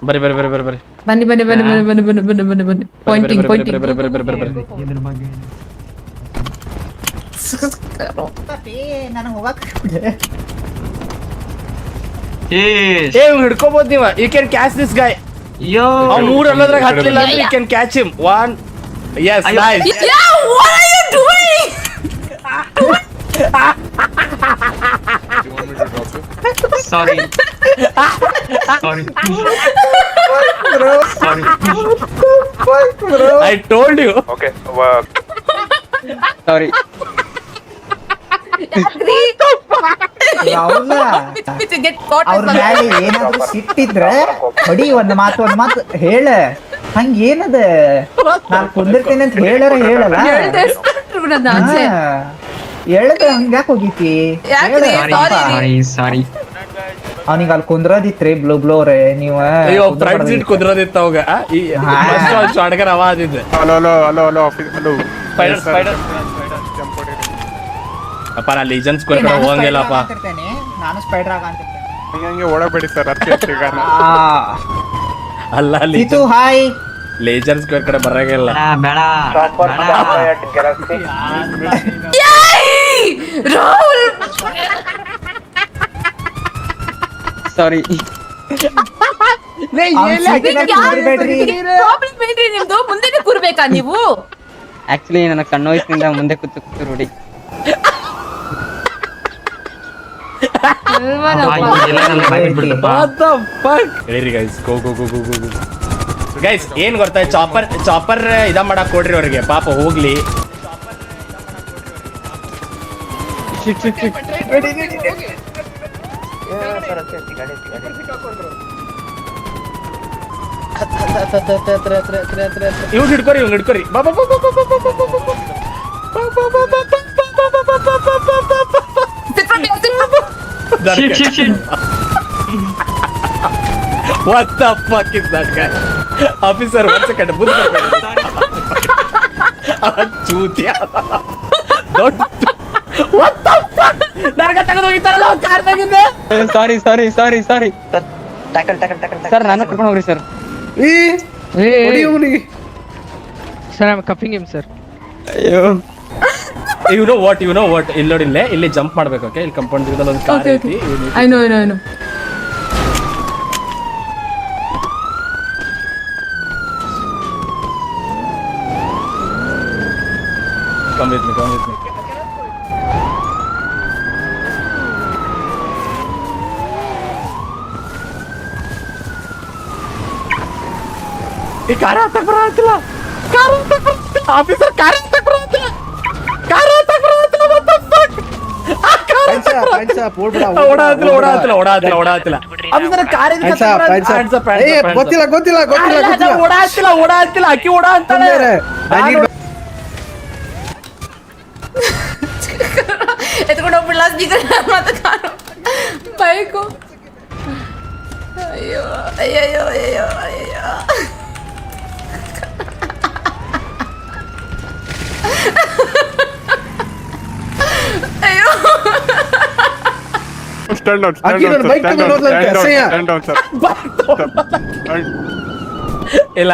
ಬರ್ರಿ ಬರ್ರಿ ಬರ್ರಿ ಬರ್ರಿ ಬರ್ರಿ ಬನ್ನಿ ಬನ್ನಿ ಬನ್ನಿ ಬನ್ನಿ ಬನ್ನಿ ಬನ್ನಿ ಬನ್ನಿ ಬನ್ನಿ ಬನ್ನಿ ಪಾಯಿಂಟಿಂಗ್ ಪಾಯಿಂಟಿಂಗ್ ಬರ್ರಿ ಬರ್ರಿ ಬರ್ರಿ ಬರ್ರಿ ನಾನು ಹೋಗಕ್ ಹಿಡ್ಕೋಬಹುದು ನೀವ you can catch this guy ಅವ್ನು 3 ಅಲ್ಲದ್ರಾಗ ಹತ್ತಲಿಲ್ಲ ಅಂದ್ರೆ you can catch him 1 yes nice what are you doing Sorry. I told you. Okay. Sorry. get caught ಅವ್ರ ಮ್ಯಾಲೆ ಏನಾದ್ರು ಸಿಟ್ಟಿದ್ರೆ ಹೊಡಿ ಒಂದ್ ಮಾತು ಹೇಳ ಹಂಗ ಏನದ ನಾನ್ ಕುಂದಿರ್ತೇನೆ ಅಂತ ಹೇಳಲ್ಲ ಹೇಳದ ಹಂಗ್ಯಾಕ್ ಹೋಗಿತಿ Sorry. ಅವನಿಗೆ ಅಲ್ಲಿ ಕುಂದ್ರದಿತ್ರಿ ಬ್ಲೂ ರೇ ನೀವ ಅಯ್ಯೋ ಫ್ರಂಟ್ ಸೀಟ್ ಕುದ್ರದಿತ್ತ ಅವಾಗ ಈ ಶಾರ್ಟ್ಗರ್ ಆವಾಜ್ ಇದೆ Hello, office. Hello. ಸ್ಪೈಡರ್ ಅಪ್ಪ ನಾ ಲೀಜನ್ ಸ್ಕ್ವೇರ್ ಕಡೆ ಹೋಗಂಗಿಲ್ಲಪ್ಪ ನಾನು ಸ್ಪೈಡರ್ ಆಗಂತಿರ್ತೇನೆ ಹಂಗೆ ಓಡಬೇಡಿ ಸರ್ ಅಲ್ಲ ಇದು ಹಾಯ್ ಲೇಜರ್ ಸ್ಕ್ವೇರ್ ಕಡೆ ಬರಂಗಿಲ್ಲ ಬೇಡ ರಾಹುಲ್ ಸಾರಿ ಪ್ರಾಬ್ಲಮ್ ಏನ್ರಿ ನಿಮ್ದು ಮುಂದೆನೆ ಕೂರ್ಬೇಕಾ ನೀವು ಆಕ್ಚುಲಿ ನನ್ನ ಸಣ್ಣ ವಯಸ್ಸಿನಿಂದ ಮುಂದೆ ಕೂತು ರೂಢಿ ಹೇಳಿರಿ ಗೈಸ್ ಗೋ ಗೈಸ್ ಏನ್ ಗೊತ್ತಾ ಚಾಪರ್ ಇದ ಮಾಡಕ್ ಕೊಡ್ರಿ ಅವ್ರಿಗೆ ಪಾಪ ಹೋಗ್ಲಿ ಇವ್ ಹಿಡ್ಕೊರಿ ಬಾಬಾ What the fuck is that guy? Officer, 1 second. ಚೂತಿಯ What the fuck? ನನಗೆ ತಗೊಂಡು ಹೋಗಿದ್ದಾರಲ್ಲ ಕಾರ್ನಾಗಿಂದ. ಸಾರಿ ಟ್ಯಾಕಲ್ ಸರ್ ನಾನು ಕರ್ಕೊಂಡು ಹೋಗ್ರಿ sir Sir, I'm cuffing him, sir. ಅಯ್ಯೋ You know what? ಇಲ್ಲಿ ನೋಡಿ ಇಲ್ಲಿ ಜಂಪ್ ಮಾಡ್ಬೇಕು ಓಕೆ ಇಲ್ಲಿ ಕಂಪೌಂಡ್ ಇರೋದ್ರಲ್ಲಿ ಒಂದು ಕಾರ್ ಐತಿ I know Come with me. ಈ ಕಾರ ಹತ್ತಕ್ ಬರತ್ತಿಲ್ಲ ಆಫೀಸರ್ ಕಾರ ಹತ್ತಕ್ ಬರತ್ತಿಲ್ಲ what the fuck ಓಡಾತಿಲ್ಲ ಆಫೀಸರ್ ಕಾರ್ ಗೊತ್ತಿಲ್ಲ ಓಡಾತಿಲ್ಲ ಅಕ್ಕಿ ಓಡ ಅಂತಾಳೆ ಎತ್ಕೊಂಡು ಹೋಗ್ಬಿಡ್ಲ ಸ್ಪೀಕರ್ ಮತ್ತೆ ಕಾರು ಬೈಕು ಅಯ್ಯೋ Stand down, sir. ಇಲ್ಲ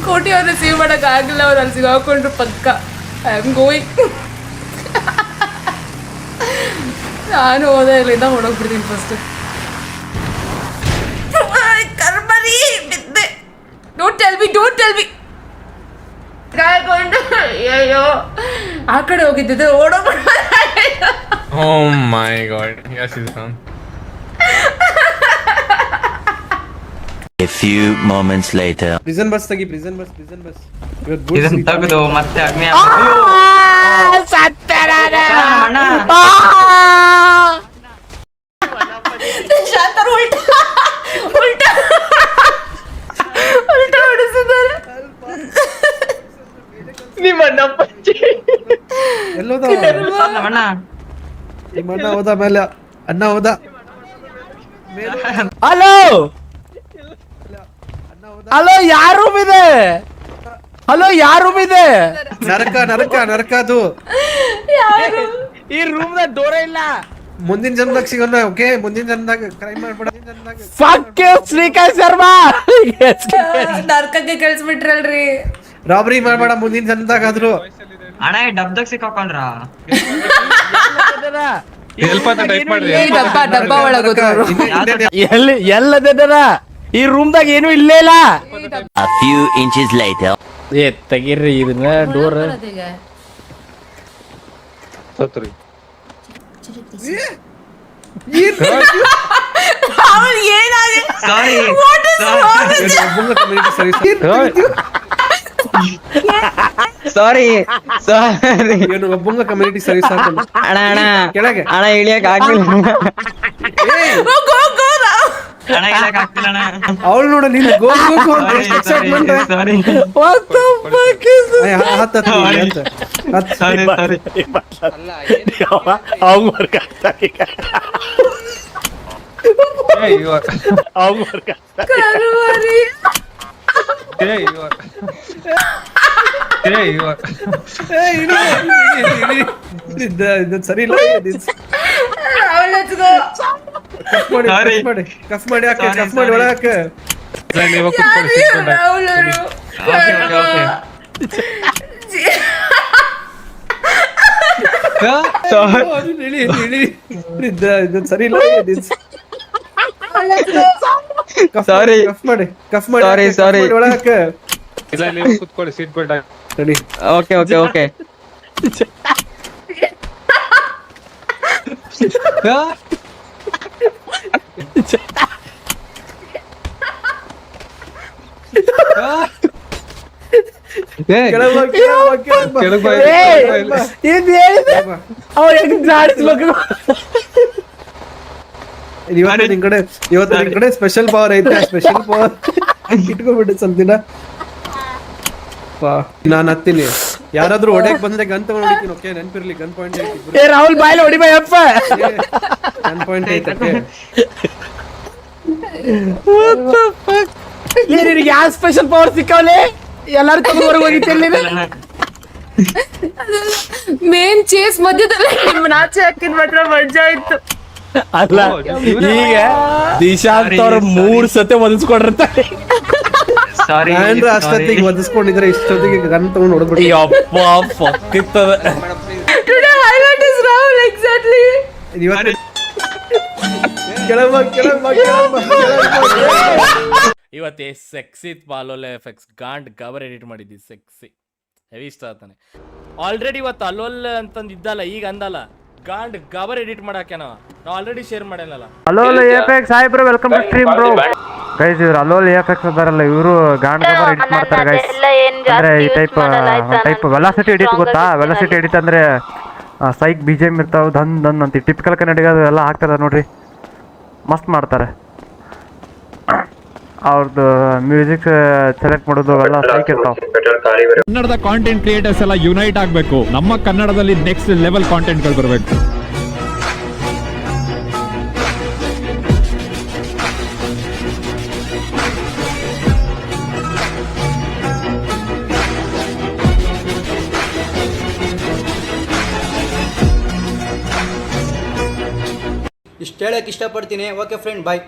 ಕೋಟಿ ಅವ್ರು ರಿಸೀವ್ ಮಾಡಕ್ ಆಗಿಲ್ಲ ಅವ್ರು ಅಲ್ಲಿ ಸಿಗಾಕೊಂಡ್ರು ಪಕ್ಕ ಐ ಆಮ್ ಗೋಯಿಂಗ್ ನಾನು ಹೋದ ಇಲ್ಲಿಂದ ಹೊಡೋಗ್ಬಿಡ್ತೀನಿ ಫಸ್ಟ್ ಕರ್ಮರಿ ಬಿದ್ದೆ ಡೋಂಟ್ ಟೆಲ್ ಮಿ ಕಾಯ್ಕೊಂಡು ಅಯ್ಯೋ ಆ ಕಡೆ ಹೋಗಿದ್ದಿದ್ರೆ ಓಡೋಗ್ಬಿಡ Oh my god. Yes, he's done. A few moments later. Prison bus. ಇದನ್ನ ತೆಗೆದು ಮತ್ತೆ ಅಗ್ನಿ ಶಾಂತರು ಉಲ್ಟಾ ಹೊಡಿಸಿದ್ದಾರೆ ನಿಮ್ಮಣ್ಣ ನಿಮ್ಮಣ್ಣ ಹೋದ ಮೇಲೆ ಅಣ್ಣ ಹೋದ ಹಲೋ ಯಾರು ಇದೆ ನರಕ ಅದು ಯಾರು ಈ ರೂಮ್ ದಾಗ ಡೋರೇ ಇಲ್ಲ ಮುಂದಿನ ಜನ್ಮದಾಗ ಸಿಗೋಣ ಓಕೆ ಮುಂದಿನ ಜನ್ಮದಾಗ ಕ್ರೈಮ್ ಮಾಡ್ಬೇಡ ಫಕ್ ಯು ಶ್ರೀಕಾಂತ್ ಶರ್ಮಾ ನರ್ಕಕ್ಕೆ ಕಳ್ಸ್ಬಿಟ್ರಲ್ರಿ. ರಾಬರಿ ಮಾಡ್ಬೇಡ ಮುಂದಿನ ಜನ್ಮದಾಗ ಆದ್ರೂ. ಅಣ್ಣ ಡಬ್ದಾಗ ಸಿಕ್ಕಾಕೊಂಡ್ರ ಸ್ವಲ್ಪ ಟೈಪ್ ಮಾಡ್ರಿ ಈ ಡಬ್ಬ ಒಳಗೋದ್ರು. ಎಲ್ಲದ ಈ ರೂಮ್ದಾಗ ಏನು ಇಲ್ಲೇ ಇಲ್ಲ. A few inches later. ಏ ತೆಗೀರಿ ಇದನ್ನ ಡೋರ್. ಸತ್ರಿ ಅವ್ಳು ಏನಾಗಿದೆ? Sorry What is wrong with you? Community service sorry sorry ಏನು ಒಬ್ಬಂಗ ಕಮ್ಯುನಿಟಿ ಸರ್ವಿಸ್ ಹಾಕಲ್ಲ ಅಣ್ಣ ಕೆಳಗೆ ಅಣ್ಣ ಇಳಿಯಕ್ ಆಗ್ಲಿಲ್ಲ Go, go, go now. ಅಣ್ಣ ಇಳಿಯಕ್ ಆಗ್ತಿಲ್ಲ ಅಣ್ಣ. ಅವಳು ನೋಡ ನೀನು ಗೋ ಗೋ ಗೋ ಅಂತ ಎಷ್ಟು excitement. Sorry What the fuck is this? ಹತ್ತು ಸಾರಿ ಸಾರಿ ಅವ್ನ್ ವರ್ಕ್ ಆಗ್ತಾರೆ ಈಗ. ಅವ್ನ್ ವರ್ಕ್ ಆಗ್ತಾರೆ. ಕರುವರಿ. ಇದು ಸರಿ ಇಲ್ಲ ರಾಹುಲ್, let's go. ಕಫ್ ಮಾಡಿ ಹಾಕಿ ಕಫ್ ಮಾಡಿ ಒಳಗೆ ಹಾಕ ನೀವು ಕುತ್ಕೊಳ್ಳಿ ಯಾರು ರಾಹುಲ್ ಅವರು? ಓಕೆ ಓಕೆ ಓಕೆ ಇದು ಸರಿ ಇಲ್ಲ Sorry. ಕಫ್ ಮಾಡಿ ಕಫ್ ಮಾಡಿ Sorry, ಹಾಕಿ, sorry. ಕಫ್ ಮಾಡಿ ಒಳಗೆ ಹಾಕ ಇಲ್ಲ ನೀವು ಕುತ್ಕೊಳ್ಳಿ seat belt ready okay okay okay ಕೆಳಗೆ ಬಾ, ಕೆಳಗೆ ಬಾ, ಕೆಳಗೆ ಬಾ. ಕೆಳಗೆ ಬಾ. ಇದ್ ಹೇಳಿದೆ ಅವ್ರು ಹೆಂಗ್ ಜಾಡಿಸ್ಬೇಕು. ಇವತ್ತು ನಿನ್ ಕಡೆ ಸ್ಪೆಷಲ್ ಪವರ್ ಐತೆ ಸ್ಪೆಷಲ್ ಪವರ್ ಇಟ್ಕೊಬಿಟ್ಟು ಸ್ವಲ್ಪ ದಿನ ನಾನ್ ಹತ್ತೀನಿ ಯಾರಾದ್ರೂ ಹೊಡೆಯಕ್ ಬಂದ್ರೆ ಗನ್ ತಗೊಂಡ್ ಹೊಡಿತೀನಿ ಓಕೆ ನೆನ್ಪಿರ್ಲಿ ಗನ್ ಪಾಯಿಂಟ್ ಐತಿ ಏ ರಾಹುಲ್ ಬಾಯ್ಲಿ ಹೊಡಿಬಾ ಯಪ್ಪ. ಗನ್ ಪಾಯಿಂಟ್ ಐತೆ What the fuck? ಏ ನಿನಗೆ ಯಾವ ಸ್ಪೆಷಲ್ ಪವರ್ ಸಿಕ್ಕವಲೆ? ಎಲ್ಲಾರು ಕರ್ಕೊಂಡ್ ಹೋಗಿತ್ತಿಲ್ಲ ಮೇನ್ ಚೇಸ್ ಮಧ್ಯದಲ್ಲಿ ನಿಮ್ಮನ್ನ ಆಚೆ ಹಾಕಿದ್ ಮಾತ್ರ ಮಜಾ ಇತ್ತು. ಅಲ್ಲ ಈಗ ದಿಶಾಂತ್ ಅವ್ರ 3 ಸತಿ ಒದಿಸ್ಕೊಂಡಿರ್ತಾರೆ. ಸಾರಿ ನಾನ್ರ ಅಷ್ಟೊತ್ತಿಗೆ ಒದಿಸ್ಕೊಂಡಿದ್ರೆ ಇಷ್ಟೊತ್ತಿಗೆ ಗನ್ ತಗೊಂಡ್ ಹೊಡೆದ್ಬಿಟ್ಟು ಯಪ್ಪ ಫಕ್ ಇರ್ತದ. Today highlight is Rahul exactly. ಇವತ್ತು ಕೆಳಗೆ ಬಾ, ಕೆಳಗೆ ಬಾ, ಕೆಳಗೆ ಬಾ, ಕೆಳಗೆ ಬಾ. ಇವತ್ತೇ ಸೆಕ್ಸಿ ಪಾಲೋಲೆ ಎಫೆಕ್ಟ್ಸ್ ಗಾಂಡ್ ಕವರ್ ಎಡಿಟ್ ಮಾಡಿದ್ದಿ ಸೆಕ್ಸಿ ಹೆವಿ ಇಷ್ಟ ಆತಾನೆ. ಆಲ್ರೆಡಿ ಇವತ್ತು ಅಲೋಲ್ ಅಂತಂದ್ ಇದ್ದಲ್ಲ ಈಗ ಅಂದಲ್ಲ ಗಾಂಡ್ ಕವರ್ ಎಡಿಟ್ ಮಾಡಾಕೆ ನಾವು ಆಲ್ರೆಡಿ ಶೇರ್ ಮಾಡಲ್ಲ. ಅಲೋಲ್ ಎಫೆಕ್ಟ್ ಸಾಹೇಬ್ರು welcome to stream bro. Guys ಇವ್ರು ಅಲೋಲ್ ಎಫೆಕ್ಟ್ಸ್ ಅದಾರಲ್ಲ ಇವರು ಗಾಂಡ್ ಕವರ್ ಎಡಿಟ್ ಮಾಡ್ತಾರೆ ಗೈಸ್. ಅಂದ್ರೆ ಈ ಟೈಪ್ ವೆಲಾಸಿಟಿ ಎಡಿಟ್ ಗೊತ್ತಾ? ವೆಲಾಸಿಟಿ ಎಡಿಟ್ ಅಂದ್ರೆ ಸೈಕ್ BGM ಇರ್ತಾವ ಧನ್ ಧನ್ ಅಂತ ಟಿಪಿಕಲ್ ಕನ್ನಡಿಗ ಎಲ್ಲ ಹಾಕ್ತಾರೆ ನೋಡ್ರಿ, ಮಸ್ತ್ ಮಾಡ್ತಾರೆ. ಅವ್ರದ್ದು ಮ್ಯೂಸಿಕ್ ಸೆಲೆಕ್ಟ್ ಮಾಡೋದು ಎಲ್ಲ ಸೈಕ್ ಇರ್ತಾವ. ಕನ್ನಡದ ಕಾಂಟೆಂಟ್ ಕ್ರಿಯೇಟರ್ಸ್ ಎಲ್ಲ ಯುನೈಟ್ ಆಗಬೇಕು. ನಮ್ಮ ಕನ್ನಡದಲ್ಲಿ ನೆಕ್ಸ್ಟ್ ಲೆವೆಲ್ ಕಾಂಟೆಂಟ್ಗಳು ಬರಬೇಕು. ಇಷ್ಟು ಹೇಳಕ್ಕೆ ಇಷ್ಟಪಡ್ತೀನಿ. ಓಕೆ ಫ್ರೆಂಡ್, ಬಾಯ್.